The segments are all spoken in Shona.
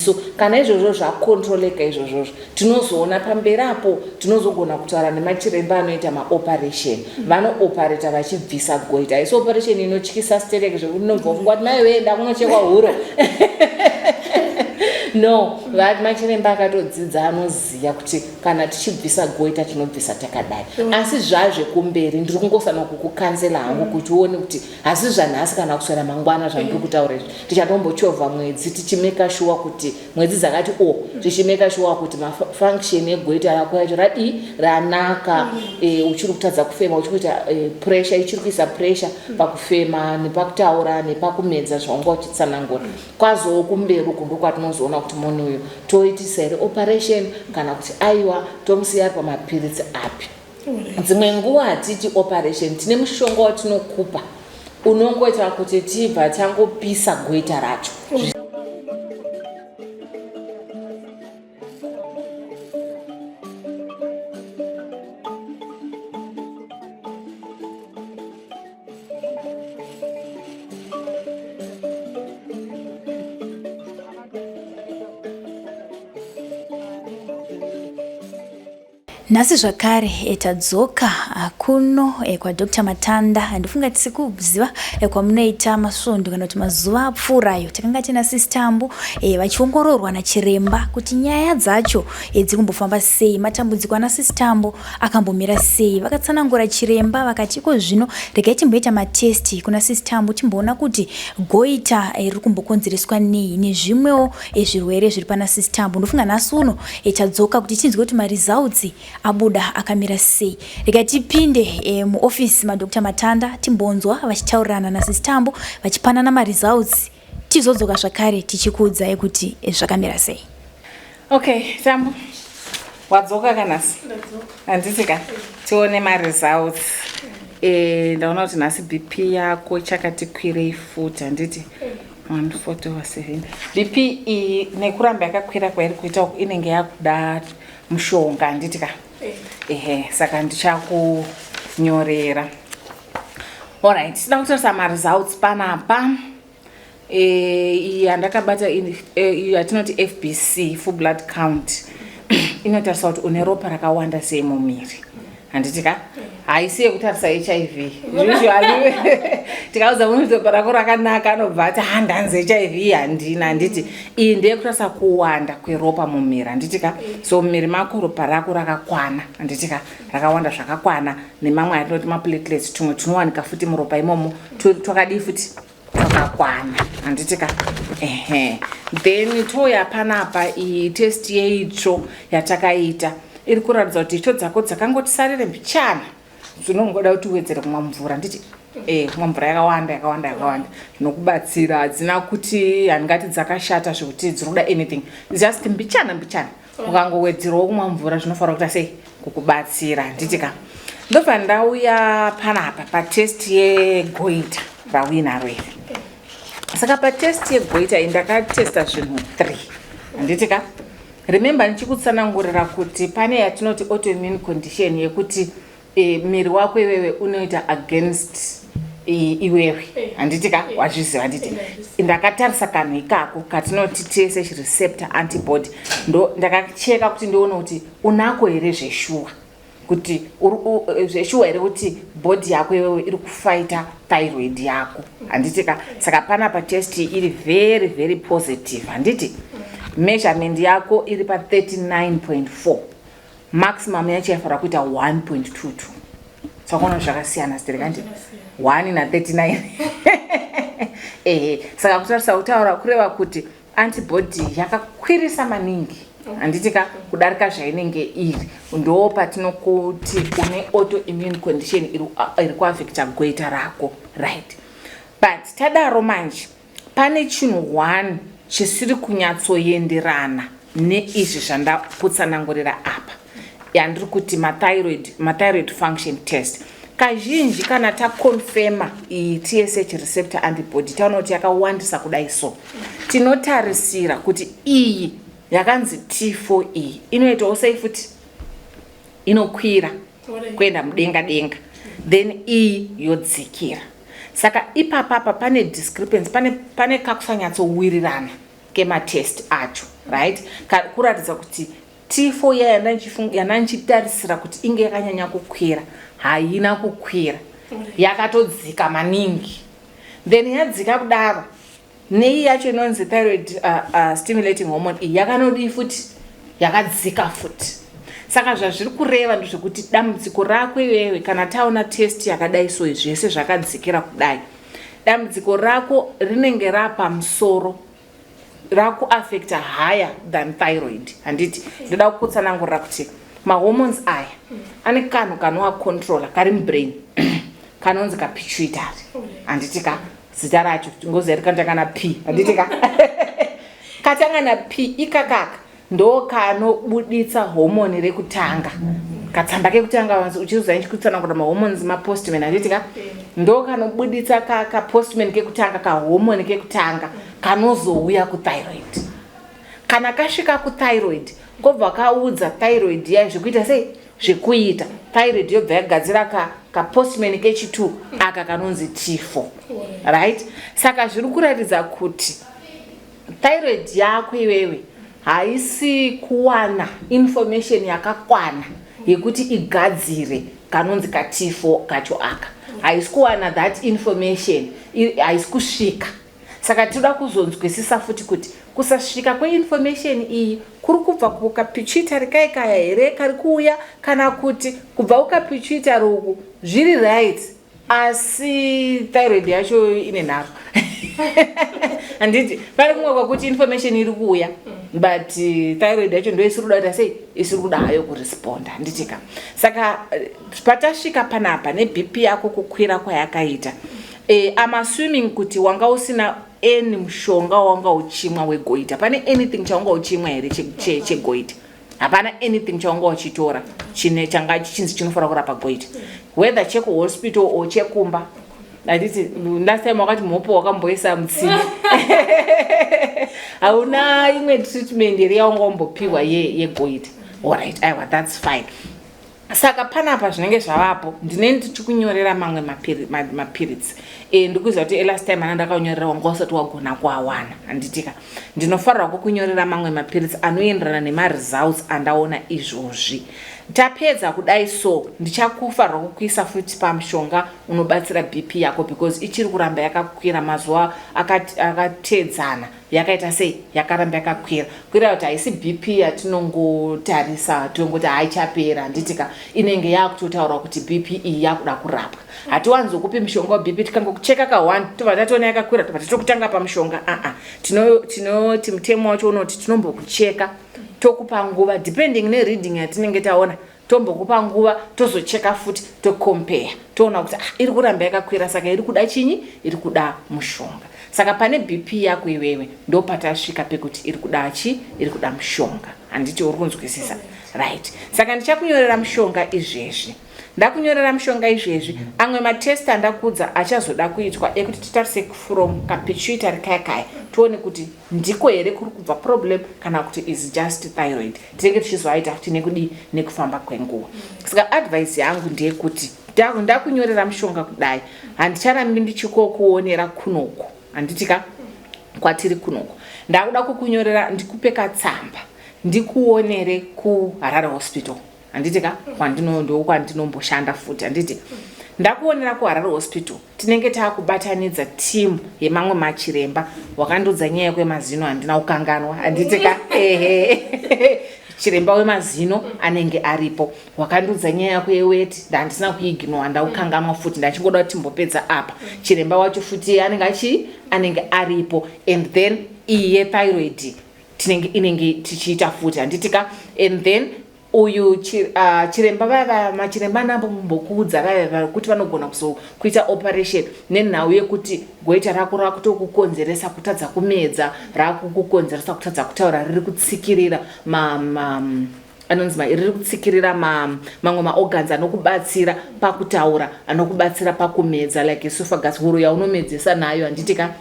madziso kana izvozvo zvakontroleka izvozvo tinozoona pamberi apo tinozogona kutaura nemachiremba anoita maoperation vanooperata vachibvisa goita haisi operation inotyisa stereke zvekuti unobva kungwa kuti mai wenda kunochekwa huro no machiremba akatodzidza anoziya kuti kana tichibvisa goita tinobvisa takadai asi zvazvekumberi ndiri kungosana kukukanzela hangu kuti uone kuti hasi zvanhasi kana kuswera mangwana zvandiri kutaura izvi tichatombochovha mwedzi tichimeka shuwa kuti mwedzi dzakati tichimeka shuwa kuti mafunction egoita rako yacho ranaka uchiri kutadza kufema uchiri kuita pressure ichiri kuisa pressure pakufema nepakutaura nepakumedza zvaunga uchitsanangura kwazowo kumberi uku ndokwatinozoona kuti munhu uyu toitisa here operation kana kuti aiwa tomusiya pamapiritsi api. Dzimwe nguva hatiti operation tine mushonga watinokupa unongoita kuti tibva tangopisa goita racho. Nasi zvakare tadzoka kuno kwa Dr. Matanda ndifunga tisikuziva kwa munoita masvondo kana kuti mazuva apfuurayo takanga tina aTambu vachiongororwa nachiremba kuti nyaya dzacho dzikumbofamba sei matambudziko ana aTambu akambomira sei vakatsanangura chiremba vakati ko zvino regai timboita matesti kuna aTambu timboona kuti goita riri kumbokonzereswa nei nezvimwewo zvirwere zviri pana aTambu ndofunga nhasi uno tadzoka kuti tinzwe kuti MaResults abuda akamira sei. Rega tipinde muoffice maDr. Matanda timbonzwa vachitaurirana naATambu vachipanana MaResults tizodzoka zvakare tichikuudza kuti zvakamira sei. Okay, Tambu. Wadzoka kanasi? Handisika. Tione MaResults. Ndaona kuti nhasi BP yako chakati kwirei futi handiti 147. BP nekuramba yakakwira kwairi kuita inenge yakuda mushonga handitika. Saka ndichakunyorera. Alright, sida kutarisa MaResults panapa. Yandakabata yatinoti FBC, full blood count. Inotarisa kuti une ropa rakawanda sei mumiri. Handitika? Haisi yekutarisa HIV. Usually tikauza munhu ropa rako rakanaka anobva ati handanzi HIV handiti. Iyi ndeyekutarisa kuwanda kweropa mumiri handitika. So mumiri mako ropa rako rakakwana handitika. Rakawanda zvakakwana nemamwe atinoti maplatelets tumwe tunowanika futi muropa imomo twakadii futi twakakwana handitika. Then toya panapa test yeitsvo yatakaita iri kuratidza kuti itsvo dzako dzakangotisarire mbichana zvinongoda kuti uwedzere kumwa mvura nditi kumwa mvura yakawanda zvinokubatsira hadzina kuti handingati dzakashata zvekuti dzinoda anything just mbichana ukangowedzerawo kumwa mvura zvinofanira kuita sei kukubatsira handitika. Ndobva ndauya panapa patest yegoita rawinaro iri. Saka patest yegoita ndakatesta zvinhu 3 handitika. Remember ndichikutsanangurira kuti pane yatinoti autoimmune condition yekuti miri wako iwewe unoita against iwewe handitika wazviziva handiti. Ndakatarisa kanhu ikako katinoti TSH receptor antibody ndakacheka kuti ndione kuti unako here zveshuwa kuti zveshuwa here kuti body yako iwewe iri kufighta thyroid yako handitika. Saka panapa test iri very very positive handiti. Measurement yako iri pa 39.4. Maximum yacho yafanira kuita 1.22. Saka zvakasiyana stereka 1 na 39. Saka kutarisa utaura kureva kuti antibody yakakwirisa maningi handitika kudarika zvainenge iri. Ndo patinokuti une autoimmune condition iri kuaffecta goita rako right. But tadaro manje pane chinhu 1 chisiri kunyatsoyenderana neizvi zvandakutsanangurira apa yandiri kuti mathyroid function test. Kazhinji kana takonfema TSH receptor antibody taona kuti yakawandisa kudai so tinotarisira kuti iyi yakanzi T4 iyi inoitawo sei futi inokwira kuenda mudenga then iyi yodzikira. Saka ipapapa pane discrepancy pane kakusanyatsowirirana kematest acho, right? Kuratidza kuti T4 yandanchitarisira kuti inge yakanyanya kukwira haina kukwira, yakatodzika maningi. Then yadzika kudaro nei yacho inonzi thyroid stimulating hormone yakanodi futi yakadzika futi. Saka zvazviri kureva ndezvekuti dambudziko rako iwewe kana taona test yakadai so zvese zvakadzikira kudai, dambudziko rako rinenge rapamusoro, raku affecta higher than thyroid. Handiti ndoda kukutsanangurira kuti mahormones aya ane kanhu kanova controller kari mubrain kanonzi kapituitary. Handiti ka zita racho ngozi rikantakana P. Handiti ka katangana P ikakaka ndo kanobuditsa hormone rekutanga, katsamba kekutanga wanzi uchiuza nchikutsana kuti mahormones mapostman. Handiti ka ndo kanobuditsa ka postman kekutanga ka hormone kekutanga kanozouya kuthyroid. Kana kasvika kuthyroid kobva kaudza thyroid ya zvekuita sei zvekuita, thyroid yobva yagadzira ka postman kechitu aka kanonzi T4, right? Saka zviri kuratidza kuti thyroid yako iwewe haisi kuwana information yakakwana yekuti igadzire kanonzi ka T4 kacho aka, haisi kuwana that information, haisi kusvika. Saka tinoda kuzonzwisisa futi kuti kusasvika kweinformation iyi kuri kubva kukapituitary kaya here kari kuuya, kana kuti kubva kukapituitary uku zviri right asi thyroid yacho ine nharo. Handiti pari kumwe kwakuti information iri kuuya but thyroid yacho ndo isiri kuda sei isiri kuda hayo kuresponda. Handitika saka patasvika panapa neBP yako kukwira kwayakaita, I'm assuming kuti wanga usina any mushonga wanga uchimwa wegoita. Pane anything chawanga uchimwa here chegoita? Hapana anything chawanga uchitora chine changa chinzi chinofara kurapa goita, whether cheku hospital or chekumba. Handiti last time wakati mhopo wakamboisa mutsini hauna imwe treatment iri yawanga umbopiwa yegoita. Alright, aiwa, that's fine. Saka panapa zvinenge zvavapo ndine ndichikunyorera mamwe mapirits. Ndikuziva kuti last time anandakanyorera wanga usati wagona kuawana. Handitika ndinofarira kukunyorera mamwe mapirits anoenderana nemaresults andaona izvozvi. Tapedza kudai so ndichakufarira kukuisa futi pamushonga unobatsira BP yako because ichiri kuramba yakakwira mazuva akatedzana. Yakaita sei yakaramba yakakwira kuira kuti haisi BP yatinongotarisa tongokuti haichapera. Handitika inenge yakutotaura kuti BP iyi yakuda kurapwa. Hatiwanzokupi mushonga wa BP tikangokucheka ka1 tobva tatoona yakakwira tobva tatokutanga pamushonga. Tinoti mutemo wacho unoti tinombokucheka tokupa nguva depending nereading yatinenge taona, tombokupa nguva tozocheka futi tocompare toona kuti iri kuramba yakakwira saka iri kuda chinyi, iri kuda mushonga. Saka pane BP yako iwewe ndo patasvika pekuti iri kuda chi, iri kuda mushonga. Handiti uri kunzwisisa, right? Saka ndichakunyorera mushonga izvezvi. Ndakunyorera mushonga izvezvi amwe matest andakudza achazoda kuitwa ekuti titarise from kapituitary kaya tuone kuti ndiko here kuri kubva problem kana kuti is just thyroid. Tinenge tichizoaita kuti nekudi nekufamba kwenguva. Saka advice yangu ndeyekuti ndakunyorera mushonga kudai handicharambi ndichikokuonera kunoko. Handitika kwatiri kunoko ndakuda kukunyorera ndikupe katsamba ndikuonere kuHarare hospital. Handitika kwandinonomboshanda futi. Handiti ndakuonera kuHarare hospital tinenge takubatanidza team yemamwe machiremba wakandodza nyaya kwemazino handina kukanganwa. Handitika chiremba wemazino anenge aripo, wakandudza nyaya yako yeweti ndandisina kuignora ndaukanganwa futi ndachingoda kuti timbopedza apa. Chiremba wacho futi anenge aripo, and then iye thyroid inenge tichiita futi. Handitika and then uyu chiremba vaya machiremba anambokuudza vaya kuti vanogona kuita operation nenhau yekuti goita rako rakutokukonzeresa kutadza kumedza, rakukukonzeresa kutadza kutaura, riri kutsikirira riri kutsikirira mamwe maorgans anokubatsira pakutaura, anokubatsira pakumedza like esophagus, huro yaunomedzesa nayo. Handitika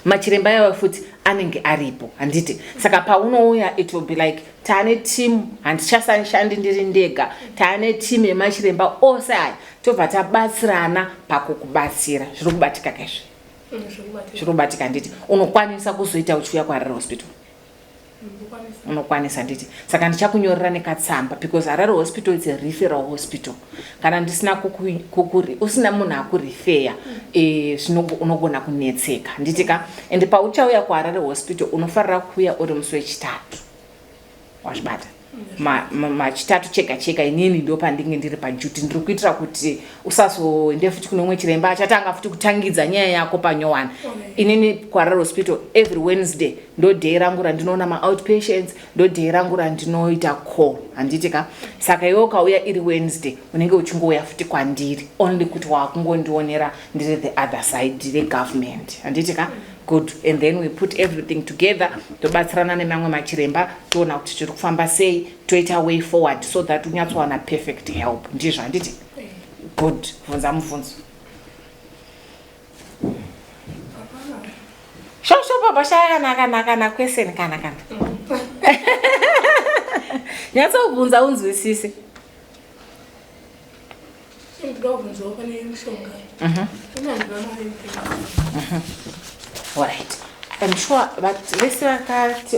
machiremba yawa futi anenge aripo. Handiti saka paunouya it will be like tane team, handichashandi ndiri ndega, tane team yemachiremba ose aya tobva tabatsirana pakukubatsira. Zviri kubatika kaizvi? zvirobatika nditi unokwanisa kuzoita uchiuya kuHarare Hospital unokwanisa nditi saka ndichakunyorera nekatsamba because Harare Hospital is a referral hospital kana ndisina usina munhu akurifeya unogona kunetseka nditika ende pauchauya kuHarare Hospital unofarira kuuya uri musi wechitatu wazvibata machitatu chega inini ndo pandinge ndiri pajuti ndiri kuitira kuti usazoende futi kuno mwe chiremba achatanga futi kutangidza nyaya yako panyowani inini kuHarare Hospital every Wednesday ndo day rangu randinoona ma-outpatients ndo day rangu randinoita call handitika saka iwe ukauya iri Wednesday unenge uchingouya futi kwandiri only kuti wakungondionera ndiri the other side regovernment handitika good and then we put everything together tobatsirana nemamwe machiremba toona kuti tiri kufamba sei toita way forward so that unyatsowana perfect help ndizvo handiti good bvunza mubvunzo shosho baba shakanaka question kana nyatsobvunza unzwisise alright I'm sure but lesi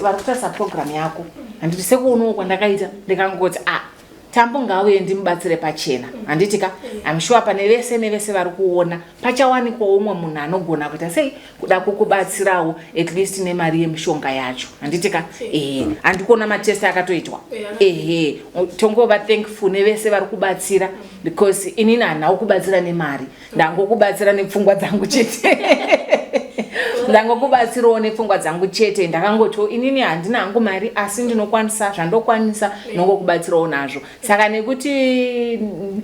varikutarisa program yako handiti sekuonowo kwandakaita ndikangoti Tambu ngauye ndimubatsire pachena handitika I'm sure pane vese vari kuona pachawanikwa umwe munhu anogona kuita sei kuda kukubatsirawo at least nemari yemishonga yacho handitika handikuona matest akatoitwa tongova thankful nevese vari kubatsira because inini handina kubatsira nemari ndangokubatsira nepfungwa dzangu chete ndangokubatsirawo nepfungwa dzangu chete ndakangoti inini handina hangu mari asi ndinokwanisa zvandokwanisa nongokubatsirawo nazvo saka nekuti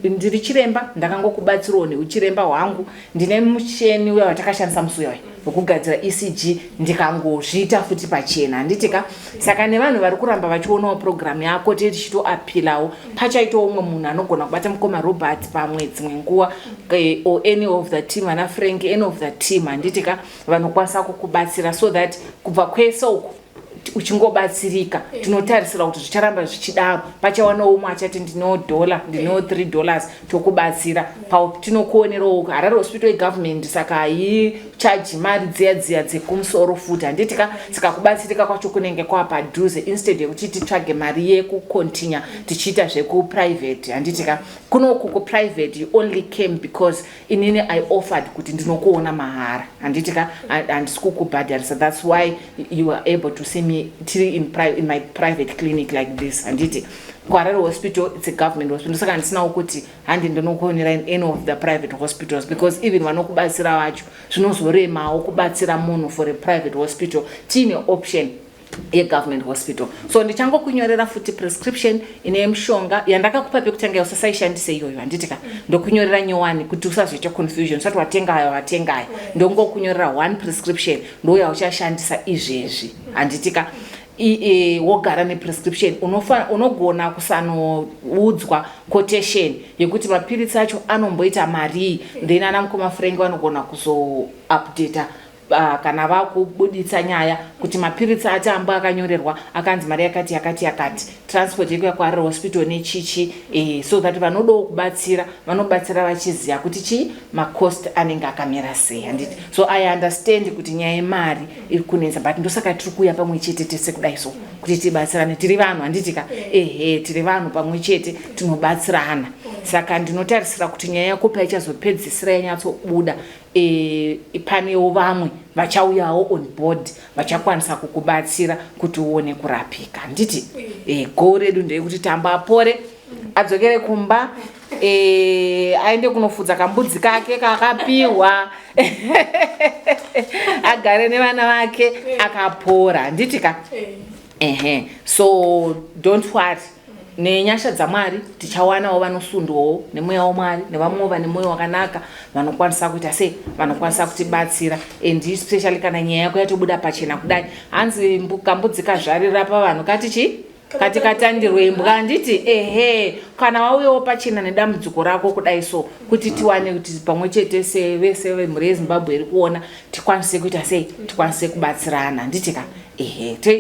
ndiri chiremba ndakangokubatsirawo neuchiremba hwangu ndine mucheni uya watakashandisa musi uya wekugadzira ECG ndikangozviita futi pachena handitika saka nevanhu vari kuramba vachionawo program yako tichitoapilawo pachaitawo umwe munhu anogona kubata mukoma Robert pamwe dzimwe nguva or any of the team ana Frank any of the team handitika vanokwanisa kukubatsira so that kubva kwese uku uchingobatsirika tinotarisira kuti zvicharamba zvichidaro pachawana umwe achati ndino $3 tokubatsira tinokuonerawo Harare Hospital government saka haichaji mari dziya dzekumusoro futi handitika saka kubatsirika kwacho kunenge kwapadhuze instead yekuti titsvage mari yekucontinue tichiita zvekuprivate handitika kunoku kuprivate you only came because inini I offered kuti ndinokuona mahara handitika handisi kukubhadharisa that's why you are able to see me in my private clinic like this handiti kuHarare Hospital it's a government hospital saka ndisinawo kuti handi ndinokuonera in any of the private hospitals because even vanokubatsira vacho zvinozoremawo kubatsira munhu for a private hospital tiine option government hospital so ndichangokunyorera futi prescription ine mishonga yandakakupa pekutanga usasaishandise iyoyo handitika ndokunyorera nyowani kuti usazoita confusion usati watengayo ndongokunyorera one prescription ndoya uchashandisa izvezvi handitika wogara neprescription unogona kusanoudzwa quotation yekuti mapiritsi acho anomboita mari then ana mukoma Frank vanogona kuzoupdata kana vakubuditsa nyaya kuti mapiritsi aTambu akanyorerwa akanzi mari yakati transport yekuya kuHarare Hospital nechichi so that vanodawo kubatsira vanobatsira vachiziva kuti macost anenge akamira sei handiti so I understand kuti nyaya yemari iri kunetsa but ndosaka tiri kuuya pamwe chete tese kudai so kuti tibatsirane tiri vanhu handitika tiri vanhu pamwe chete tinobatsirana saka ndinotarisira kuti nyaya yako paichazopedzisira yanyatsobuda panewo vamwe vachauyawo on board vachakwanisa kukubatsira kuti uone kurapika nditi goal redu ndeyekuti Tambu apore adzokere kumba aende kunofudza kambudzi kake kakapiwa agare nevana vake akapora nditika so don't worry nenyasha dzamwari tichawanawo vanosundwawo nemweya wamwari nevamwewo vane mwoyo wakanaka vanokwanisa kuita sei vanokwanisa kutibatsira and especially kana nyaya yako yatobuda pachena kudai hanzi kambudzi kazvarira pavanhu kati katandirwe imbwa nditi kana wauyawo pachena nedambudziko rako kudai so kuti tiwane kuti pamwe chete sevese vemhuri yeZimbabwe iri kuona tikwanise kuita sei tikwanise kubatsirana nditika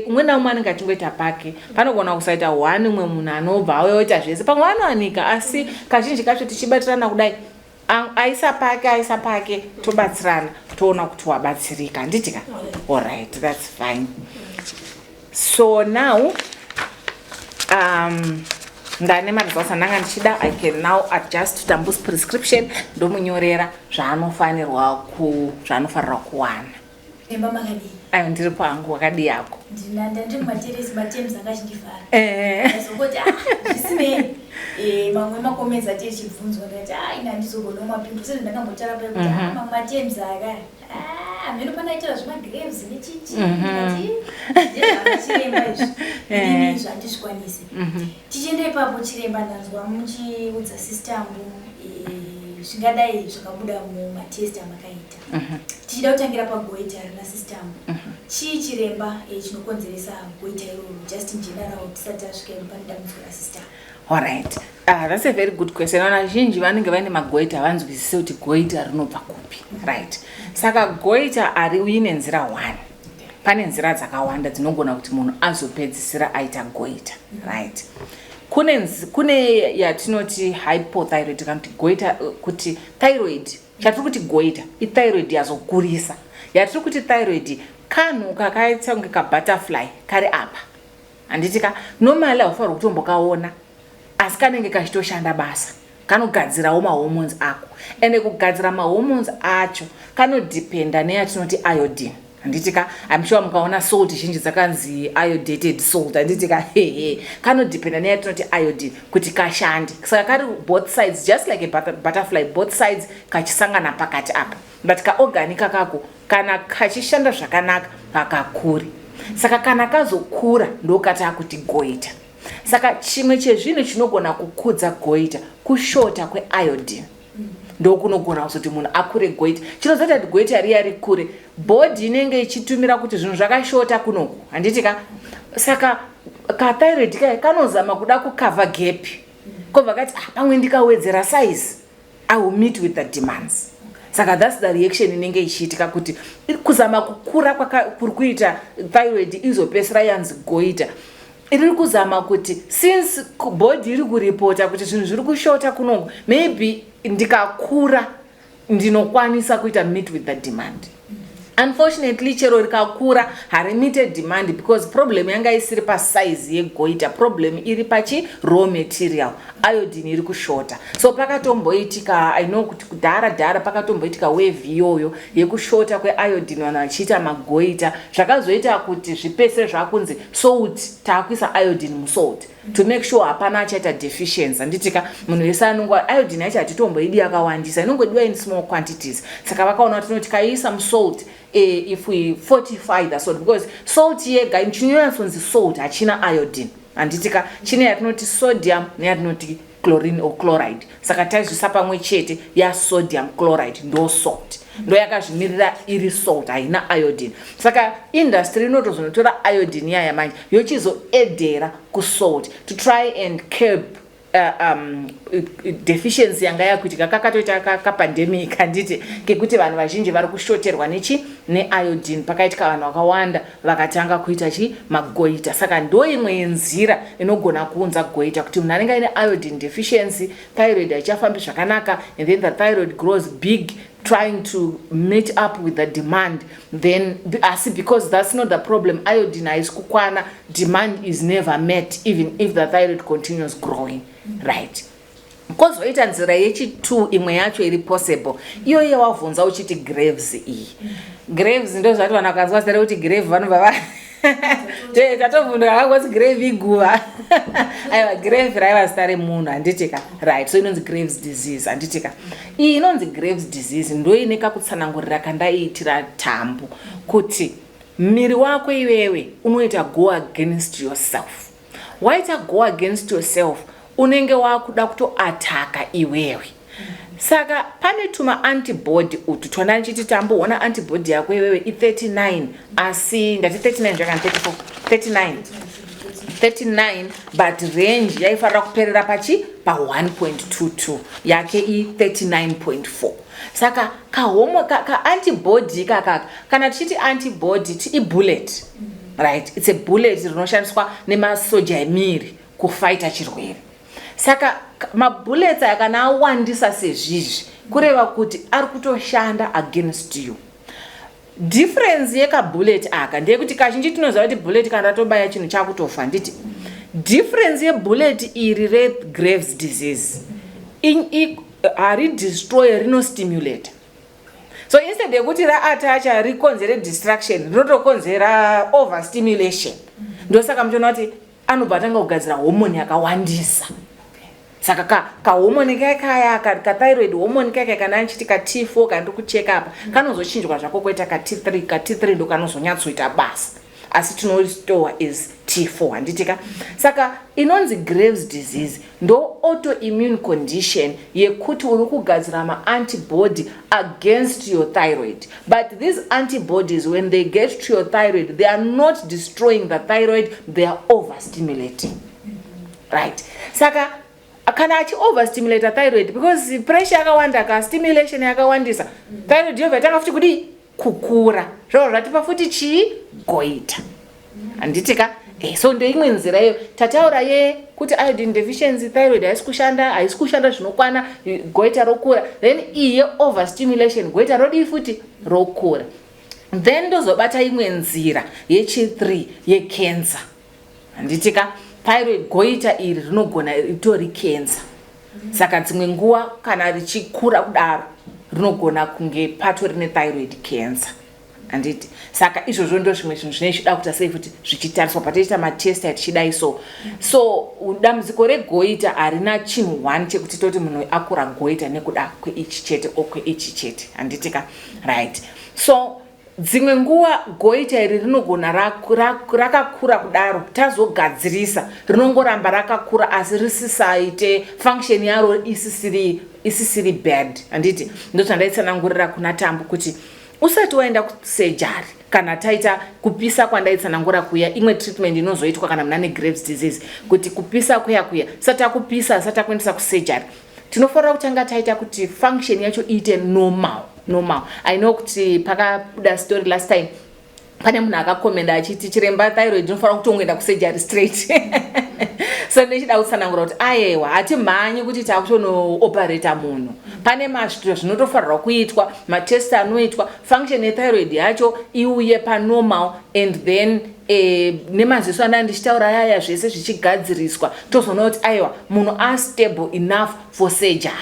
umwe naumwe anenge achingoita pake panogona kusaita one umwe munhu anobva auyaita zvese pamwe vanowanika asi kazhinji kacho tichibatirana kudai aisa pake tobatsirana toona kuti wabatsirika handitika. Alright, that's fine. So now Ndane MaResults andanga ndichida, I can now adjust Tambu's prescription ndomunyorera zvaanofanirwa kuwana. Emba makadi. Ayo ndiri pangu wakadi yako. Ndiri materials matems akachindifara. Sokoti zvisine mamwe makomeza techibvunzwa kuti ina ndizogona mapindu sezvo ndakambotara pa kuti mamwe matems aka ameno panaitira zvima graves nechichi chiremba izvi ndini zvandizvikwanise tichienda ipapo chiremba ndanzwa muchiudza siSTAMBU zvingadai zvakabuda mumatest amakaita tichida kutangira pagoita rina siSTAMBU chii chiremba chinokonzeresa goita iroro just in general tisati tasvika pane dambudziko raSTAMBU. Alright, that's a very good question. Vazhinji vanenge vaine magoita havanzwisise kuti goita rinobva kupi, right? Saka goita ariuyi nenzira 1. Pane nzira dzakawanda dzinogona kuti munhu azopedzisira aita goita, right? Kune yatinoti hypothyroid kana kuti goita kuti thyroid, chatiri kuti goita ithyroid yazokurisa. Yatiri kuti thyroid kanhu kakaita kunge kabutterfly kari apa. Handitika normally haufanirwi kutombokaona asi kanenge kachitoshanda basa, kanogadzirawo mahormones ako, ende kugadzira mahormones acho kanodependa neyatinoti iodine. Handitika I'm sure mukaona salt zhinji dzakanzi iodated salt, handitika kanodependa neyatinoti iodine kuti kashande. Saka kari both sides, just like a butterfly, both sides kachisangana pakati apa, but kaorganic kako kana kachishanda zvakanaka hakakuri. Saka kana kazokura ndokata kuti goita. Saka chimwe chezvinhu chinogona kukudza goita kushota kweIodine. Ndokunogona kuti munhu akure goita. Chinozoita kuti goita riya rikure, body inenge ichitumira kuti zvinhu zvakashota kunoku. Handitika saka kathyroid kai kanozama kuda kukava gap. Kobva kati pamwe ndikawedzera size I will meet with the demands. Saka that's the reaction inenge ichiitika kuti kuzama kukura kuri kuita thyroid izopesera yanzi goita. Iri kuzama kuti since body iri kuripota kuti zvinhu zviri kushota kunoku, maybe ndikakura ndinokwanisa kuita meet with the demand. Unfortunately chero rikakura harimite demand because problem yanga isiri pa size yegoita, problem iri pachi raw material, iodine iri kushota. So pakatomboitika, I know kuti kudhara pakatomboitika wave iyoyo yekushota kweIodine vanhu vachiita magoita, zvakazoita kuti zvipese zvakunzi salt, taakuisa iodine musalt to make sure hapana achaita deficiency. Handitika munhu wese anongwa iodine yacho hatitomboidi yakawandisa, inongodiwa in small quantities. Saka vakaona kuti tikaisa musalt if we fortify the salt, because salt yega chinonyatsozi salt hachina iodine. Handitika chine yatinoti sodium neyatinoti chlorine or chloride. Saka taizvisa pamwe chete ya sodium chloride ndo salt, ndo yakazvimirira iri salt haina iodine. Saka industry inotozonotora iodine yaya manje yochizoedhera kusalt to try and curb deficiency yanga yakuitika kakatoita kapandemic, handiti kekuti vanhu vazhinji vari kushoterwa neiodine, pakaitika vanhu vakawanda vakatanga kuita magoita. Saka ndo imwe yenzira inogona kuunza goita kuti munhu anenge aine iodine deficiency, thyroid haichafambi zvakanaka, and then the thyroid grows big trying to meet up with the demand. Then because that's not the problem, iodine is kukwana, demand is never met even if the thyroid continues growing, right? Kozoita nzira yechi2 imwe yacho iri possible, iyo yawavhunza uchiti graves iyi. Graves ndo zvati vanhu vakazwa zita kuti grave vanobva tatovhunda vakangoti grave iguva. Aiwa, grave raiva zita remunhu, handitika, right? So inonzi Graves disease, handitika. Iyi inonzi Graves disease ndo ine kakutsanangurira kandaiitira Tambu kuti miri wako iwewe unoita go against yourself. Waita go against yourself unenge wakuda kutoataka iwewe. Saka pane tuma antibody utu twanda nchiti Tambu ona antibody yako iwewe i39, asi ndati 39 zvakana 34 39, but range yaifarira kuperera pachi pa 1.22 yake i39.4. Saka ka antibody kakaka kana tichiti antibody ti bullet, right? It's a bullet rinoshandiswa nemasoja emiri kufighta chirwere. Saka mabullets kana awandisa sezvizvi kureva kuti ari kutoshanda against you. difference yekabullet aka ndeyekuti kazhinji tinoziva kuti bullet kana ratobaya chinhu chakutofa nditi difference yebullet iri reGraves disease haridestroy rinostimulate. So instead yekuti raatacha rikonzere distraction rinotokonzera overstimulation. Ndosaka muchiona kuti anobva atanga kugadzira hormone yakawandisa. Saka kahormone kaya kathyroid hormone kaya kana anchiti T4 kana kucheka apa kanozochinjwa zvako kuita T3 ndo kanozonyatsoita basa. Asi tinorestore is T4 handitika. Saka inonzi Graves disease ndo autoimmune condition yekuti uri kugadzira antibody against your thyroid. But these antibodies, when they get to your thyroid, they are not destroying the thyroid, they are overstimulating. Right? Saka kana achi overstimulate thyroid because pressure yakawanda ka stimulation yakawandisa thyroid yobva yatanga futi kudi kukura zvaro zvatipa futi chi goita handitika so ndo imwe nzira iyo tataura kuti iodine deficiency thyroid haisi kushanda zvinokwana goita rokura then iye overstimulation goita rodi futi rokura then ndozobata imwe nzira yechi3 yecancer handitika thyroid goita iri rinogona ritori cancer. Saka dzimwe nguva kana richikura kudaro rinogona kunge patori nethyroid cancer. Anditi saka izvozvo ndo zvimwe zvinhu zvinoda kuti sei futi zvichitariswa patiita matest atichidai so dambudziko regoita harina chinhu one chekuti toti munhu akura goita nekuda kweichi chete okweichi chete handitika right. So dzimwe nguva goita iri rinogona rakakura kudaro tazogadzirisa rinongoramba rakakura asi risisaite function yaro isisiri bad handiti ndotsandaitsanangurira kuna Tambu kuti usati waenda kusurgery kana taita kupisa kwandaitsanangura kuya imwe treatment inozoitwa kana muna neGraves disease kuti kupisa kuya sata kupisa sata kuendesa kusurgery tinofanira kutanga taita kuti function yacho iite normal. I know kuti pakabuda story last time pane munhu akakomenda achiti chiremba thyroid inofanira kuti ungoenda kusurgery straight. So ndechida kutsanangura kuti ayewa hatimhanyi kuti takutonooperata munhu pane mazvito zvinotofanirwa kuitwa matest anoitwa function yethyroid yacho iuye panormal and then nemaziso andandichitaura yaya zvese zvichigadziriswa tozoona kuti ayewa munhu astable enough for surgery.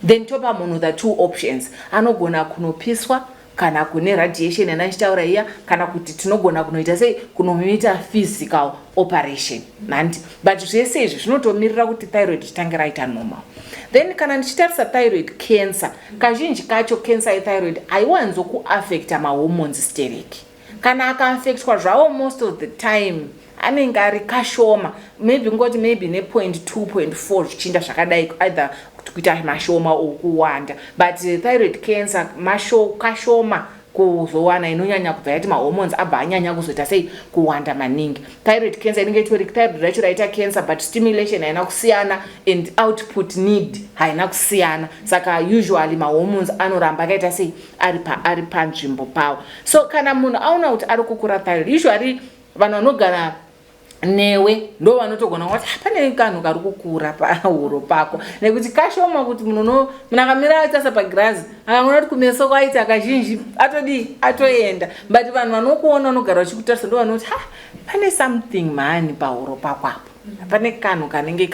Then topa munhu the two options anogona kunopiswa kana kune radiation yanachitaura iya kana kuti tinogona kunoita sei kunomuita physical operation nandi but zvese izvi zvinotomirira kuti thyroid chitange raita normal. Then kana ndichitarisa thyroid cancer kazhinji kacho cancer yethyroid haiwanzo kuaffecta mahormones stereki kana akaaffectwa zvawo most of the time anenge ari kashoma maybe ngoti maybe ne.2 0.4 zvichinda zvakadai either kuita mashoma okuwanda but thyroid cancer kashoma kuzowana inonyanya kubva yati mahormones abva anyanya kuzoita sei kuwanda maningi. Thyroid cancer inenge itori thyroid racho raita cancer but stimulation haina kusiyana and output need haina kusiyana saka usually mahormones anoramba akaita sei ari panzvimbo pawo. So kana munhu aona kuti ari kukura thyroid usually vanhu vanogara newe ndo vanotogona kuti pane kanhu kari kukura pahuro pako nekuti kashoma kuti munhu akamira atasa pagirazi akaona kuti kumeso kwaita kazhinji atoenda but vanhu vanokuona vanogara vachikutarisa ndo vanoti pane something mani pahuro pako apo pane kanhu kanenge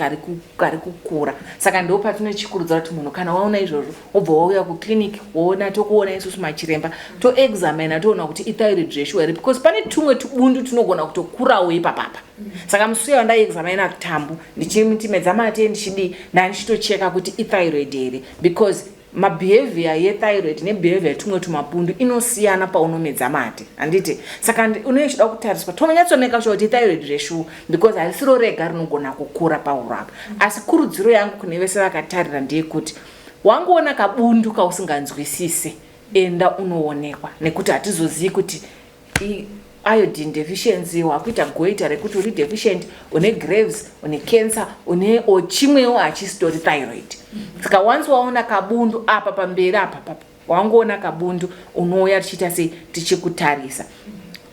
kari kukura saka ndo patinochikurudzira kuti munhu kana waona izvozvo obva wauya kuclinic woona tokuona isusu machiremba toexamina toona kuti ithyroid zveshu here because pane tumwe tubundu tunogona kutokurawo ipapapa. Saka musi wandaexamina Tambu ndichitimedza mate ndichidi ndichitocheka kuti ithyroid here because mabehavior yethyroid nebehavior yetumwe tumabundu inosiyana paunomedza mate handiti saka unochida kutariswa tomanyatsomaker sure kuti thyroid zveshu because harisiro rega rinogona kukura pahuro apa asi kurudziro yangu kune vese vakatarira ndeyekuti wangoona kabundu kausinganzwisise enda unoonekwa nekuti hatizozivi kuti iodine deficiency wakuita goita rekuti uri deficient une Graves une cancer une chimwewo hachistori thyroid. Saka once waona kabundu apa pamberi apa wangoona kabundu unouya tichiita sei tichikutarisa.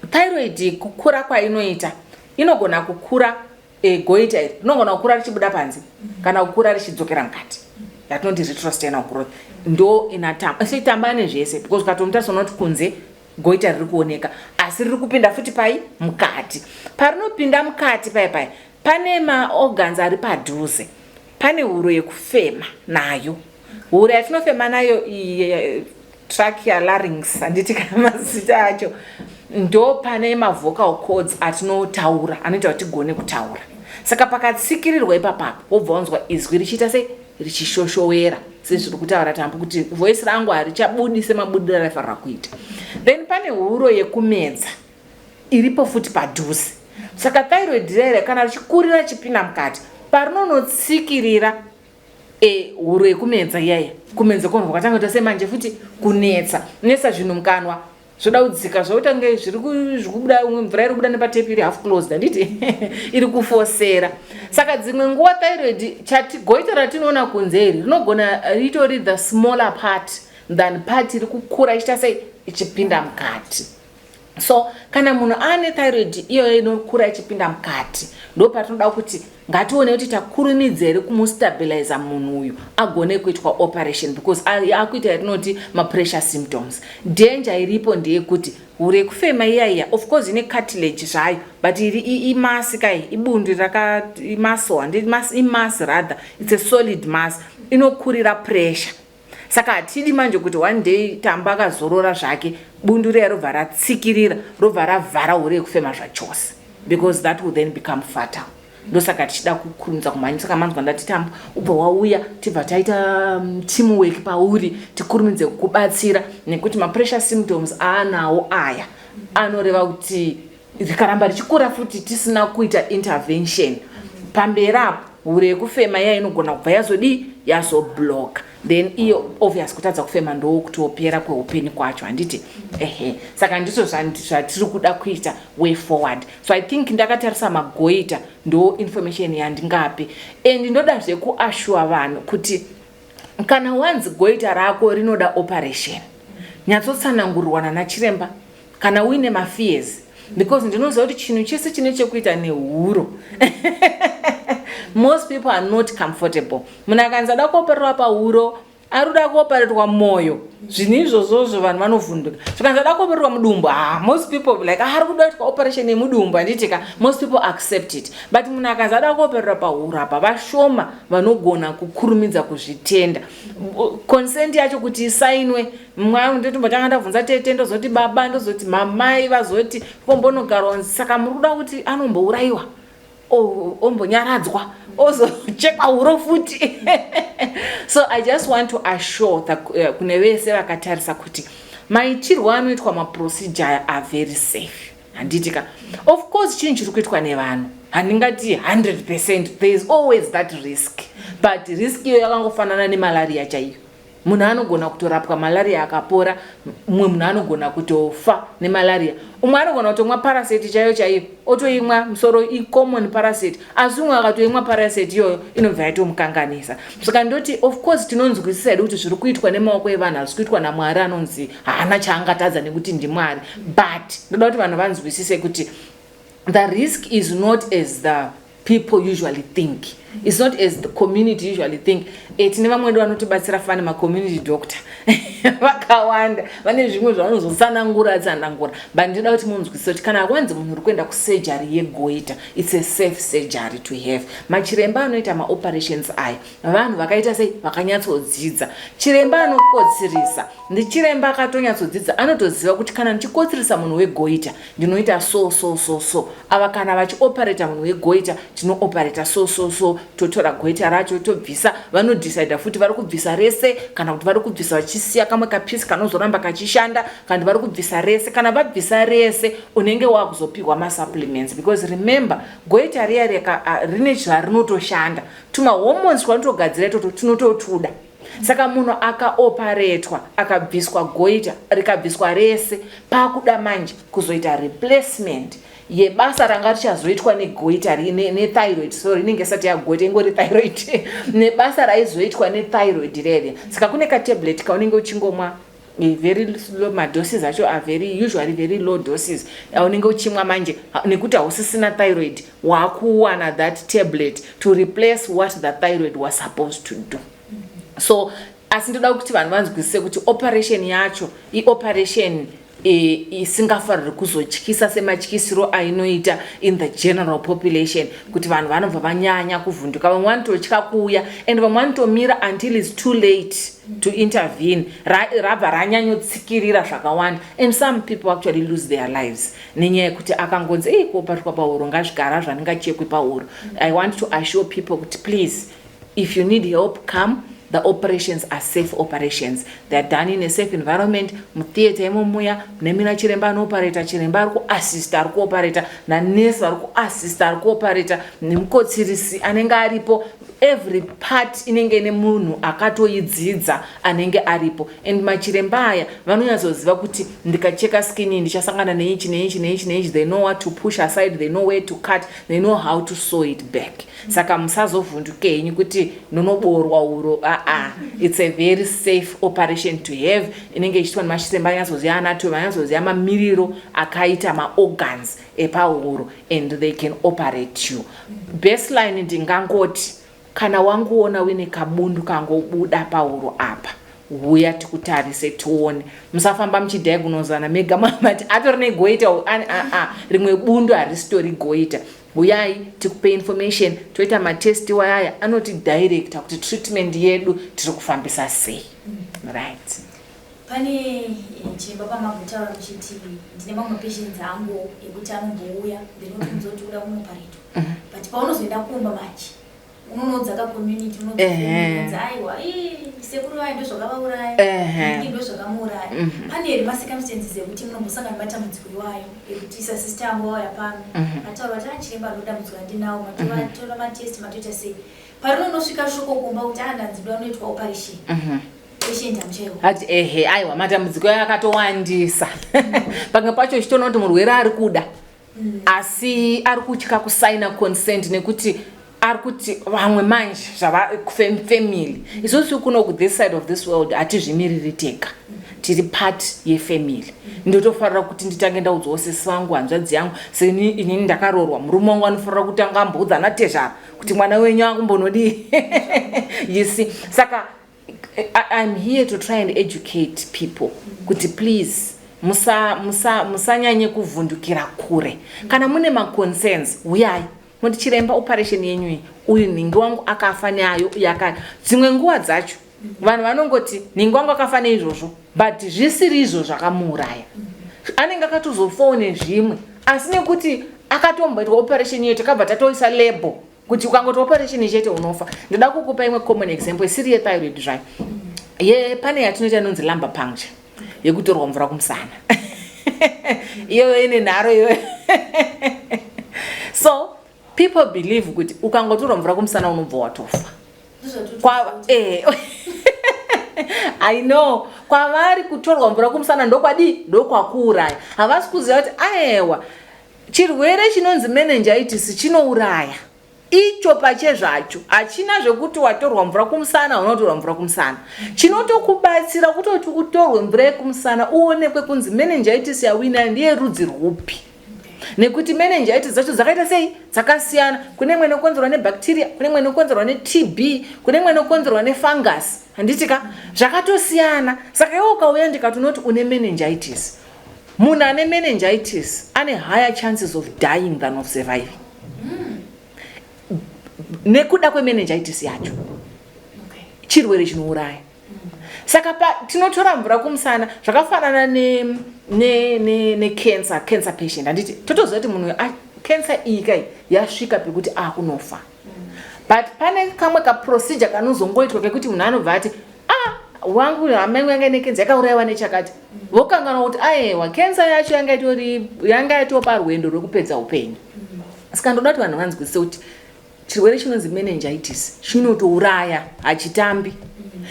Thyroid kukura kwainoita inogona kukura goita iri rinogona kukura richibuda panze kana kukura richidzokera mukati yatinoti retrosternal growth ndo inatamba tamba nezvese because ukatomutarisa unoti kunze goita riri kuoneka, asi riri kupinda futi pai mukati. Parinopinda mukati pai pane maorgans ari padhuze. Pane huro yekufema nayo. Huro yatinofema nayo trachea, larynx, handiti kana mazita acho. Ndo pane vocal cords atinotaura, anoita kuti tigone kutaura. Saka pakatsikirirwa ipapapo wobva wanzwa izwi richiita sei richishoshowera sezviri kutaura Tambu kuti voice rangu harichabudi semabudiro raifanira kuita. Then pane huro yekumedza iripo futi padhuze. Saka thyroid rere kana richikurira chipinda mukati parinonotsikirira huro yekumedza iyaya, kumedza konhu kwakatanga kuita semanje futi kunetsa zvinhu mukanwa zvoda kudzika zvotange zviri kubuda, mvura iri kubuda nepatepi iri half closed, handiti iri kufosera. Saka dzimwe nguva thyroid goita ratinoona kunze iri rinogona ritori the smaller part than part iri kukura ichiita sei ichipinda mukati. So kana munhu ane thyroid iyo inokura ichipinda mukati, ndo patinoda kuti ngatione kuti takurumidza ere kumustabilize munhu uyu agone kuitwa operation, because akuita yatinoti ma-pressure symptoms. Danger iripo ndeyekuti huro yekufema iyaiya of course ine cartilage zvayo, but iri imasi kai, ibundi imass rather, it's a solid mass, inokurira pressure. Saka hatidi manje kuti one day Tambu akazorora zvake bundu riya robva ratsikirira, robva ravhara huro yekufema zvachose, because that will then become fatal. Ndosaka tichida kukurumidza kumhanyisa. Saka manzwa ndati Tambu ubva wauya tibva taita teamwork pauri tikurumidze kukubatsira, nekuti ma-pressure symptoms aanawo aya anoreva kuti rikaramba richikura futi tisina kuita intervention pamberi apo huro yekufema iya inogona kubva yazoblock, then iyo obvious kutadza kufema ndo kutopera kweupenyu kwacho, handiti saka ndizvo zvatiri kuda kuita way forward. So I think ndakatarisa magoita ndo information yandingape, and ndodazve kuashua vanhu kuti kana wanzi goita rako rinoda operation, nyatsotsanangurirwana nachiremba kana uine mafears, because ndinoziva kuti chinhu chese chine chekuita nehuro most people are not comfortable. Munhu akanzi ada kuopererwa pahuro arikuda kuopererwa mwoyo, zvinhu izvozvozvo vanhu vanovhunduka. Zvikanzi ada kuopererwa mudumbu, most people like arikuda kuitwa operation yemudumbu, handitika, most people accept it. But munhu akanzi ada kuopererwa pahuro apa vashoma vanogona kukurumidza kuzvitenda. Consent yacho kuti isainwe, mumwe ndotombotanga ndabvunza tete ndozoti baba, ndozoti mamai, vazoti kombonogarwa, saka muri kuda kuti anombourayiwa, ombonyaradzwa, ozochekwa huro futi. So I just want to assure that kune vese vakatarisa kuti maitirwo anoitwa maprocedure are very safe, handitika. Of course chinhu chiri kuitwa nevanhu handingati 100%, there is always that risk, but risk iyo yakangofanana nemalaria chaiyo. Munhu anogona kutorapwa malaria akapora, mumwe munhu anogona kutofa nemalaria, umwe anogona kutomwa parasite chaiyo otoimwa musoro common parasite, asi umwe akatoimwa parasite iyoyo inobva yatomukanganisa. Saka ndoti of course tinonzwisisa hedu kuti zviri kuitwa nemaoko evanhu hazvi kuitwa naMwari anonzi haana chaangatadza nekuti ndiMwari, but ndoda kuti vanhu vanzwisise kuti the risk is not as the people usually think. It's not as the community usually think. Tine vamwe vedu vanotibatsira fane ma-community doctor vakawanda, vane zvimwe zvavanozotsanangura, but ndinoda kuti munzwisise kuti kana kwanzi munhu uri kuenda kusurgery yegoita, it's a safe surgery to have. Machiremba anoita ma-operations aya vanhu vakaita sei vakanyatsodzidza. Chiremba anokotsirisa ndichiremba akatonyatsodzidza, anotoziva kuti kana ndichikotsirisa munhu wegoita ndinoita so. Ava kana vachioperata munhu wegoita tinooperata so, totora goita racho tobvisa, vanodecide futi vari kubvisa rese kana kuti vari kubvisa vachisiya kamwe kapisi kanozoramba kachishanda, kana vari kubvisa rese. Kana vabvisa rese unenge wakuzopihwa ma-supplements, because remember goita riya rine zvarinotoshanda, tuma hormones twanotogadzira itoto tinototuda. Saka munhu akaoperetwa akabviswa goita rikabviswa rese, pakuda manje kuzoita replacement yebasa ranga richazoitwa negoita nethyroid, sorry inenge isati yagoita ingori thyroid, nebasa raizoitwa nethyroid rere. Saka kune katablet kaunenge uchingomwa very low, madoses acho are usually very low doses, unenge uchimwa manje nekuti hausisina thyroid, wakuwana that tablet to replace what the thyroid was supposed to do. So asi ndoda kuti vanhu vanzwisise kuti operation yacho ioperation isingafariri kuzotyisa sematyisiro ainoita in the general population kuti vanhu vanobva vanyanya kuvhunduka, vamwe vanototya kuuya and vamwe vanotomira until it's too late to intervene, rabva ranyanyotsikirira zvakawanda, and some people actually lose their lives nenyaya yekuti akangonzi koparikwa pauro ngazvigara zvaningachekwe pauro. I want to assure people kuti please, if you need help, come. The operations are safe operations. They are done in a safe environment. Mutheater imomuya nemina chiremba anooperator, chiremba ari kuassista ari kuoperator, nanesi ari kuassista ari kuoperator, nemukotsirisi anenge aripo, every part inenge ine munhu akatoidzidza anenge aripo. And machiremba aya vanonyatsoziva kuti ndikacheka skin ndichasangana neichi neichi neichi neichi. They know what to push aside, they know where to cut, they know how to sew it back. Saka musazovhunduke henyu kuti nonoborwa uro. It's a very safe operation to have. Inenge ichitwa nemachiremba anyatsoziva anatomy, anyatsoziva mamiriro akaita maorgans epauro, and they can operate you. Baseline ndingangoti kana wanguona wine kabundu kangobuda pauro apa, uya tikutarise tuone. Musafamba muchidiagnosana mega mamati atori negoita rimwe bundu haristori goita. Uyai tikupe information, toita matesti wayaya anoti direct kuti treatment yedu tiri kufambisa sei. Right. Pane chiremba pamagutaura kuchiti ndine mamwe patients angu ekuti anombouya ndinotunzoti kuda kunoparito, but paunozoenda kumba machi unonodzaka community unodzaka aiwa sekuru vayo ndozvakavauraya ndiki ndozvakamuuraya. Pane here macircumstances ekuti munombosangana nematambudziko iwayo ekuti isa sister yangu wauya pano ataura kuti chiremba anodambudzika ndinawo, matora matesti matoita sei, parinonosvika shoko kumba kuti ndanzidwa unoitwa operation patient amchaiwo ati aiwa matambudziko akatowandisa. Pamwe pacho chitoona kuti murwere ari kuda asi ari kutya kusaina consent nekuti arikuti vamwe manje family isusu kuno ku this side of this world atizvimiriri tega, tiri part yefamily. Ndotofarira kuti nditange ndaudzawo sesi vangu, hanzvadzi yangu, inini ndakarorwa, murume wangu anofarira kutanga amboudza natezvara kuti mwana wenyu akumbonodii. You see, saka I'm here to try and educate people kuti please musanyanye kuvhundukira kure. Kana mune ma-concerns, uyai muti chiremba operation yenyu uyu ningi wangu akafa neayo yaka. Dzimwe nguva dzacho vanhu vanongoti ningi wangu akafa neizvozvo, but zvisiri izvo zvakamuuraya. Anenge akatozofone zvimwe asi nekuti akatomboitwa operation yetu takabva tatoisa label kuti ukangoti operation chete unofa. Ndoda kukupa imwe common example isiri yethyroid zvayo. Pane yatinoita inonzi lumbar puncture yekutorwa mvura kumusana. Iyo ine nharo iyo. So people believe kuti ukangotorwa mvura kumusana unobva watofa. I know. Kwavari kutorwa mvura kumusana ndokwakuuraya. Havasi kuziva kuti aiwa chirwere chinonzi meningitis chinouraya. Icho pachezvacho hachina zvekuti watorwa mvura kumusana unotorwa mvura kumusana. Chinotokubatsira kutoti utorwe mvura yekumusana uonekwe kunzi meningitis yawina ndiye rudzi rwupi. Nekuti meningitis dzacho dzakaita sei dzakasiyana. Kune imwe inokonzerwa nebacteria, kune imwe inokonzerwa neTB, kune imwe inokonzerwa nefungus. Handitika zvakatosiyana. Saka iwe ukauya ndikati unoti une meningitis, munhu ane meningitis ane higher chances of dying than of surviving. Nekuda kwemeningitis yacho. Chirwere chinouraya. Saka tinotora mvura kumusana zvakafanana ne cancer patient. Handiti totoziva kuti munhu cancer iyi kai yasvika pekuti akunofa. But pane kamwe ka procedure kanozongoitwa kekuti munhu anobva ati wangu hama yanga ine cancer yakaurayiwa nechakati. Vokangana kuti aiwa cancer yacho yanga itopa rwendo rwekupedza upenyu. Saka ndoda kuti vanhu vanzwisise kuti chirwere chinonzi meningitis chinotouraya hachitambi.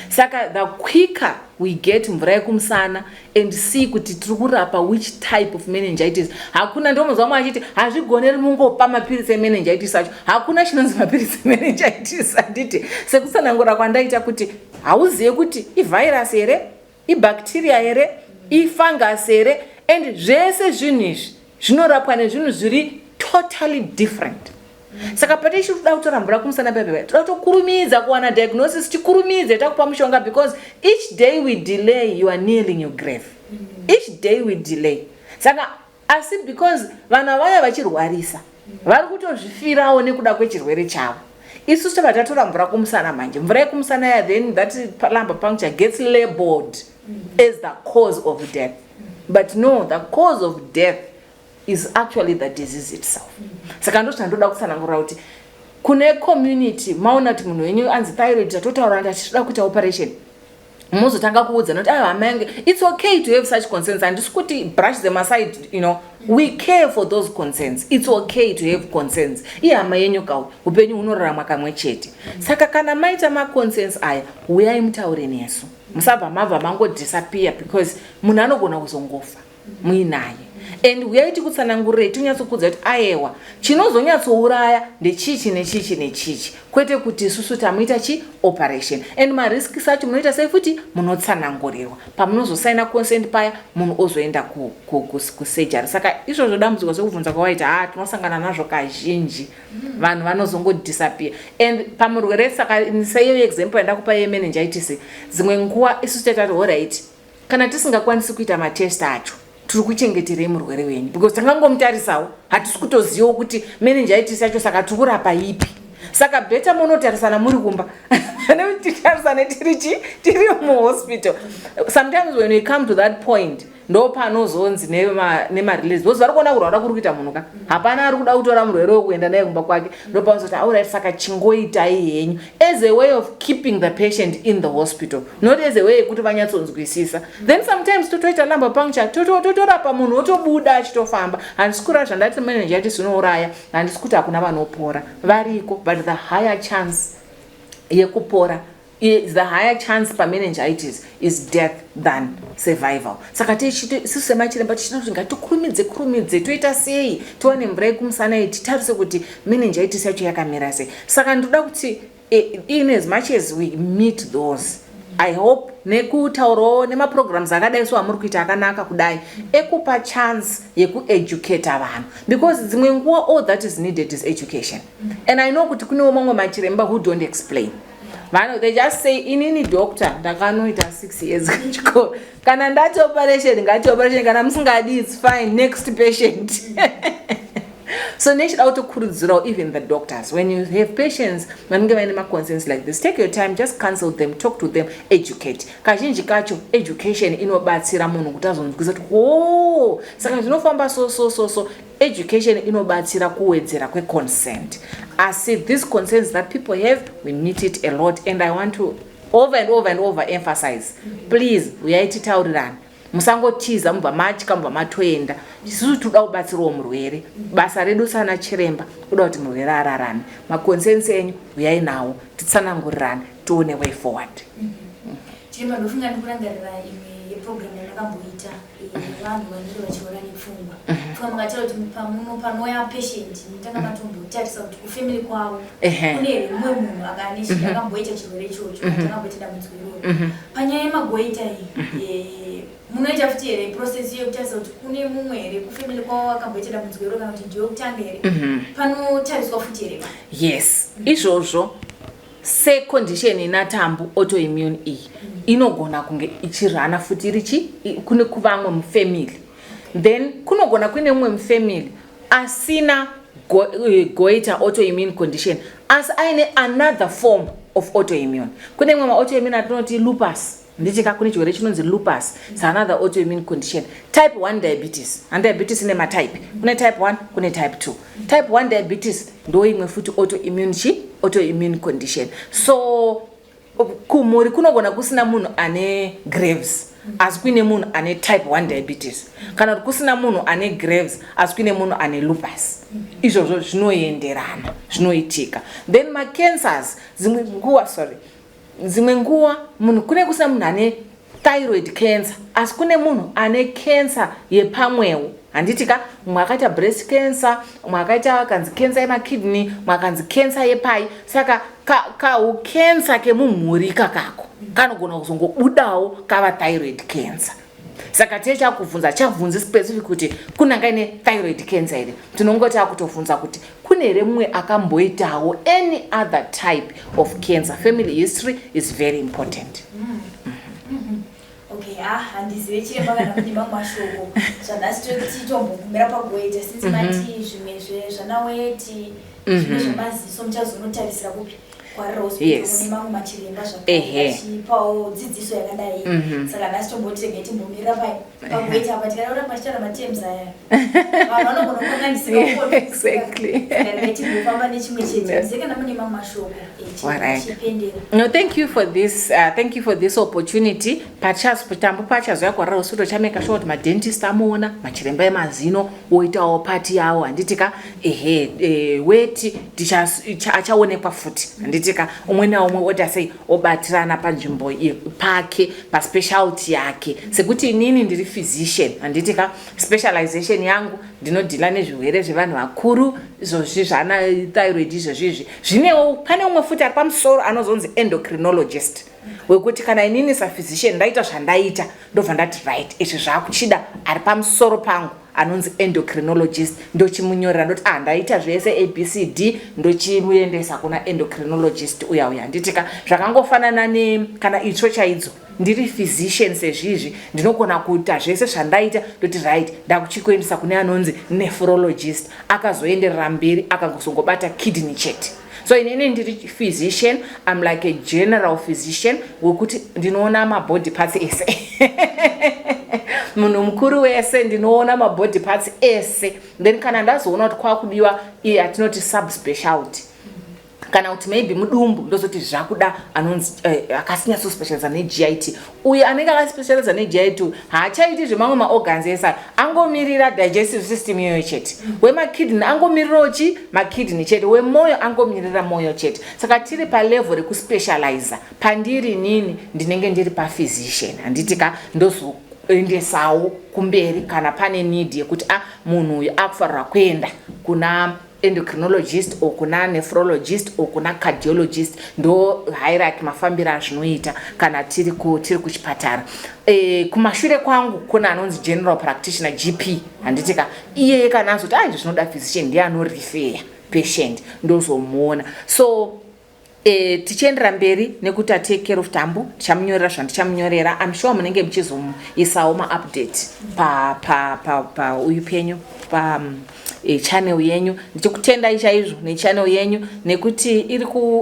Saka the quicker we get mvura yekumusana and see kuti tiri kurapa which type of meningitis. Hakuna ndomuzwa mwe achiti hazvigoneri mungopa mapirisi emeningitis acho. Hakuna chinonzi mapirisi emeningitis. Handiti sekutsanangura kwandaita kuti hauziye kuti ivirus here, ibacteria here, ifungus here, and zvese zvinhu izvi zvinorapwa nezvinhu zviri totally different. Saka pati chikuda kutora mvura kumusana pepe toda kukurumidza kuwana diagnosis, tikurumidze takupa mushonga, because each day we delay you are kneeling your grave. each day we delay. Saka asi because vana vaya vachirwarisa vari kutozvifirawo nekuda kwechirwere chavo. Isusu tavatatora mvura kumusana manje. Mvura yekumusana ya then that lumbar puncture gets labeled as the cause of death. But no, the cause of death is actually the disease itself. Saka ndo ndoda kusanangura kuti kune community maona kuti munhu wenyu anzi thyroid tatotaura kuti tinoda kuita operation. Muzotanga kuudza noti ayo amange it's okay to have such concerns and kuti brush them aside, you know. We care for those concerns. It's okay to have concerns. Ihama yenyu kawo upenyu hunorarama kamwe chete. Saka kana maita ma concerns aya uyai mutaure nesu. Musabva mabva mango disappear because munhu anogona kuzongofa muinaye. And uyaiti kutsanangurire tinyatsokuudza kuti ayewa chinozonyatsouraya ndechichi nechichi nechichi kwete kuti isusu tamuita operation. And marisk sacho munoita sei futi munotsanangurirwa pamunozosaina consent paya munhu ozoenda ku surgery. Saka izvozvo dambudziko zvekubvunza kwawaita tinosangana nazvo kazhinji vanhu vanozongo disappear. And pamurwere saka seiyo example yandakupa yemeningitis dzimwe nguva isusu tatati alright kana tisingakwanisi kuita matest acho turi kuchengeterei murwere wenyu because takangomutarisawo hatisi kutozivawo kuti meningitis yacho saka tiri kurapa ipi. Saka beta munotarisana muri kumba nekuti titarisane tiri muhospital. Sometimes when we come to that point ndo panozonzi nemarelease because vari kuona kurwara kuri kuita munhu ka hapana ari kuda kutora murwere wekuenda naye kumba kwake ndo panozoti alright saka chingoitai henyu as a way of keeping the patient in the hospital, not as a way yekuti vanyatsonzwisisa. Then sometimes totoita lumbar puncture totorapa munhu otobuda achitofamba. Handisi kurara zvandati meningitis inouraya, handisi kuti hakuna vanopora variko, but the higher chance yekupora is the higher chance per meningitis is death than survival. Saka sisu semachiremba tichiti ngatikurumidze toita sei tiwane mvura yekumusana iyi titarise kuti meningitis yacho yakamira sei. Saka ndoda kuti in as much as we meet those, I hope nekutaurawo nemaprograms akadaiswa amuri kuita akanaka kudai ekupa chance yekueducata vanhu because dzimwe nguva all that is needed is education. And I know kuti kunewo mamwe machiremba who don't explain. They just say inini doctor ndakanoita 6 years kuchikoro kana ndati operation ngati operation kana musingadi it's fine next patient. So nechida kutokurudzirawo even the doctors when you have patients vanenge vaine maconcerns like this, take your time, just consult them, talk to them, educate. Kazhinji kacho education inobatsira munhu kuti azonzwisa kuti saka zvinofamba so education inobatsira kuwedzera kweconsent. I see these concerns that people have, we meet it a lot, and I want to over and over emphasize, please uyaititaurirana musangotiza mubva matya mubva matoenda. Isusu toda kubatsirawo murwere, basa redu sana chiremba kuda kuti murwere ararame. Maconcerns enyu uyai nawo titsanangurirane tione way forward. Chiremba ndofunga ndikurangarira imwe yeprogram yanakamboita vanhu vanenge vachiona nepfungwa. Pfungwa makatira kuti panouya patient mutanga matombotarisa kuti kufamily kwavo kune mumwe munhu akamboita chirwere ichocho akamboita dambudziko iroro. Panyaya yemagoita iyi munoita futi here process yekutarisa kuti kune mumwe here kufamily kwavo akamboita dambudziko iroro kana kuti ndiwe kutanga here panotariswa futi here. Yes, izvozvo secondition inatambu autoimmune iyi inogona kunge ichirana futi irichi kune kuvamwe mufamily. Then kunogona kune mumwe mufamily asina goita autoimmune condition as aine another form of autoimmune. Kune mumwe autoimmune atinoti lupus, ndichika kune chirwere chinonzi lupus, it's another autoimmune condition. Type 1 diabetes, and diabetes ine matype, kune type 1 kune type 2. Type 1 diabetes ndo imwe futi autoimmune condition. So kumuri kunogona kusina munhu ane Graves asi kuine munhu ane type 1 diabetes, kana kusina munhu ane Graves asi kuine munhu ane lupus. Izvozvo zvinoenderana, zvinoitika. Then cancers zimwe nguva munhu kune kusina munhu ane thyroid cancer asi kune munhu ane cancer yepamwewo. Handitika mwakaita breast cancer, mwakaita kanzi cancer yemakidney, mwakanzi cancer yepai. Saka cancer kemumhuri kakako kanogona kuzongobudawo kava thyroid cancer. Saka techakuvhunza chavhunzi specific kuti kunangaine thyroid cancer here, tinongoti akutobvunza kuti kune here mumwe akamboitawo any other type of cancer. Family history is very important. Okay, handizive chiremba kana kuti mamwe mashoko zvanhasi titombogumira pakuweta since mati zvimwe zvana weti zvimwe zvemaziso muchazonotarisira kupi kwarira hospital kune mamwe machiremba zvachipawo dzidziso yakadai saka nhasi tomboti regai timbomirira pakuweta apa tikadaura machitaura matems aya vanhu vanogona kukanganisika regai timbofamba nechimwe chete kana mune mamwe mashoko chipendera. No, thank you for this opportunity. Tambu pachazoya kwarira hospital chameka sure kuti madentist amuona machiremba emazino oitawo pati yawo handitika weti achaonekwa futi handitika umwe naumwe ota sei obatirana panzvimbo pake paspecialty yake sekuti inini ndiri physician handitika specialization yangu ndinodhila nezvirwere zvevanhu vakuru izvozvi zvana thyroid izvozvizvi zvinewo pane umwe futi ari pamusoro anozonzi endocrinologist wekuti kana inini saphysician ndaita zvandaita ndobva ndati right izvi zvakuchida ari pamusoro pangu anonzi endocrinologist ndochimunyorera ndoti ndaita zvese ABCD ndochimuendesa kuna endocrinologist uya handitika zvakangofanana kana itsvo chaidzo ndiri physician sezvizvi ndinogona kuita zvese zvandaita ndoti right ndakuchikuendesa kune anonzi nephrologist akazoenderera mberi akangozongobata kidney chete. So inini ndiri physician, I'm like a general physician wekuti ndinoona mabody parts ese munhu mukuru wese ndinoona mabody parts ese then kana ndazoona kuti kwakudiwa atinoti subspecialty kana kuti maybe mudumbu ndozoti zvakuda anonzi akasinyatso specialize neGIT uye anenge akaspecialize neGIT haachaiti zvemamwe maorgans esa angomirira digestive system yoyo chete wemakidney angomirira makidney chete wemoyo angomirira moyo chete saka tiri palevel rekuspecialize pandiri nini ndinenge ndiri paphysician handitika ndozoendesawo kumberi kana pane need yekuti munhu uyu akufarira kuenda kuna endocrinologist or kuna nephrologist or kuna cardiologist ndo hierarchy mafambiro azvinoita kana tiri kuchipatara. Kumashure kwangu kuna anonzi general practitioner GP handitika iye kana azoti izvi zvinoda physician ndiye anorefer patient ndozomuona. So tichiendera mberi nekuti take care of Tambu tichamunyorera zvandichamunyorera. I'm sure munenge muchizomuisawo maupdate pa uyu penyu pa channel yenyu. Ndichikutendai chaizvo nechannel yenyu nekuti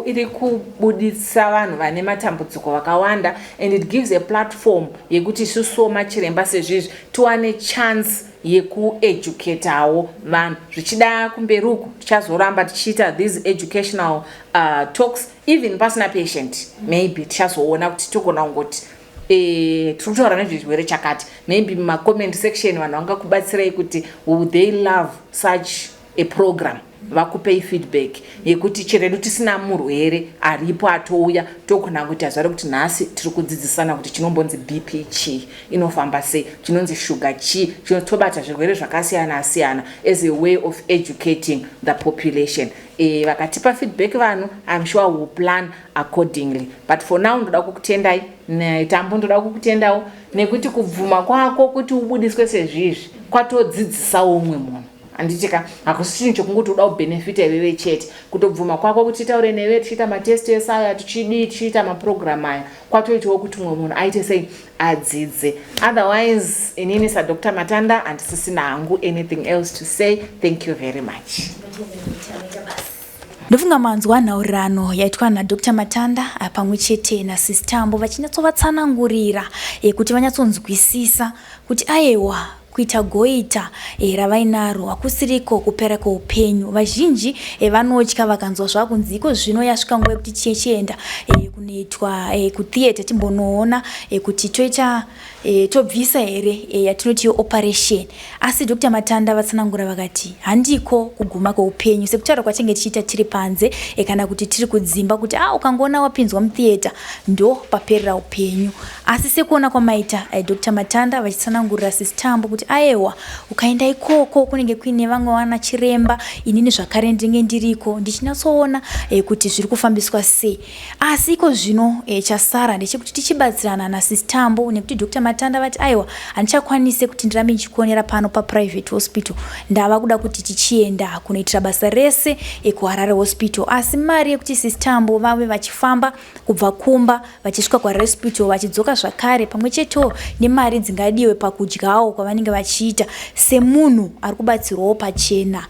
iri kubudisa vanhu vane matambudziko vakawanda and it gives a platform yekuti isusu machiremba sezvizvi tuwane chance yekueducateawo vanhu zvichida kumberi uku tichazoramba tichiita these educational talks even pasina patient maybe tichazoona kuti togona kungoti tikutaura nezvezvirwere chakati maybe mumacomment section vanhu vangakubatsirai kuti would they love such a program vakupei feedback yekuti cheredu tisina murwere aripo atouya togona kuti azvare kuti nhasi tiri kudzidzisana kuti chinombonzi BP chi inofamba sei chinonzi sugar chi chinotobata zvirwere zvakasiyana siyana as a way of educating the population. Vakatipa feedback vanhu I'm sure we'll plan accordingly but for now ndoda kukutendai Tambu ndoda kukutendawo nekuti kubvuma kwako kuti ubudiswe sezvizvi kwatodzidzisawo umwe munhu handitika hakusi chinhu chokunguti uda kubenefita iwewe chete kutobvuma kwako kuti taure newe tichiita matest esaya tichiita maprogram aya kwatoitawo kuti umwe munhu aite sei adzidze. Otherwise inini Dr. Matanda handisisina hangu anything else to say. Thank you very much. Ndofunga manzwa nhaurirano yaitwa na Dr. Matanda pamwe chete na Sis Tambu vachinyatsovatsanangurira kuti vanyatsonzwisisa kuti ayewa kuita goita ravainaro hakusiriko kupera kweupenyu. Vazhinji vanotya vakanzwa zvakunziko zvino yasvika nguva yekuti chienda kunoitwa kutheatre timbonoona kuti toita tobvisa here yatinoti operation. Asi Dr. Matanda vatsanangura vakati handiko kuguma kweupenyu sekutaura kwatenge tichiita tiri panze kana kuti tiri kudzimba kuti ukangoona wapinzwa mutheatre ndo paperera upenyu. Asi sekuona kwamaita Dr. Matanda vachitsanangurira Sis Tambu kuti ayewa ukaenda ikoko kunenge kuine vamwe vana chiremba, inini zvakare ndinenge ndiriko ndichinatsoona kuti zviri kufambiswa sei. Asi iko zvino chasara ndechekuti tichibatsirana naSisTambu nekuti Dr. Matanda vati aiwa handichakwanise kuti ndirambe ndichikuonera pano paprivate hospital, ndava kuda kuti tichienda kunoitira basa rese kuHarare hospital. Asi mari yekuti SisTambu vave vachifamba kubva Kumba vachisvika kuHarare hospital vachidzoka zvakare pamwecheto nemari dzingadiwe pakudyawo kwavanenge vachiita semunhu ari kubatsirwawo pachena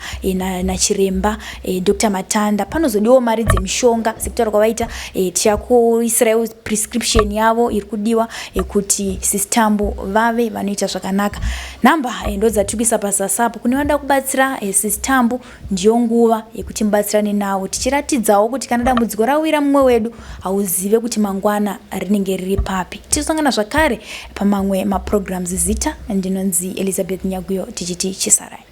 nachiremba Dr. Matanda. Panozodiwa mari dzemishonga sekutaura kwavaita tichakuisirawo prescription yavo iri kudiwa kuti SisTambu vave vanoita zvakanaka. Namba ndo dzatukisa pasasapo kune vanoda kubatsira SisTambu ndiyo nguva yekuti mubatsirane nawo tichiratidzawo kuti kana dambudziko rawira mumwe wedu auzive kuti mangwana rinenge riri papi. Tisongana zvakare pamamwe maprograms zita ndinonzi Elizabeth Nyaguyo tichiti chisarai.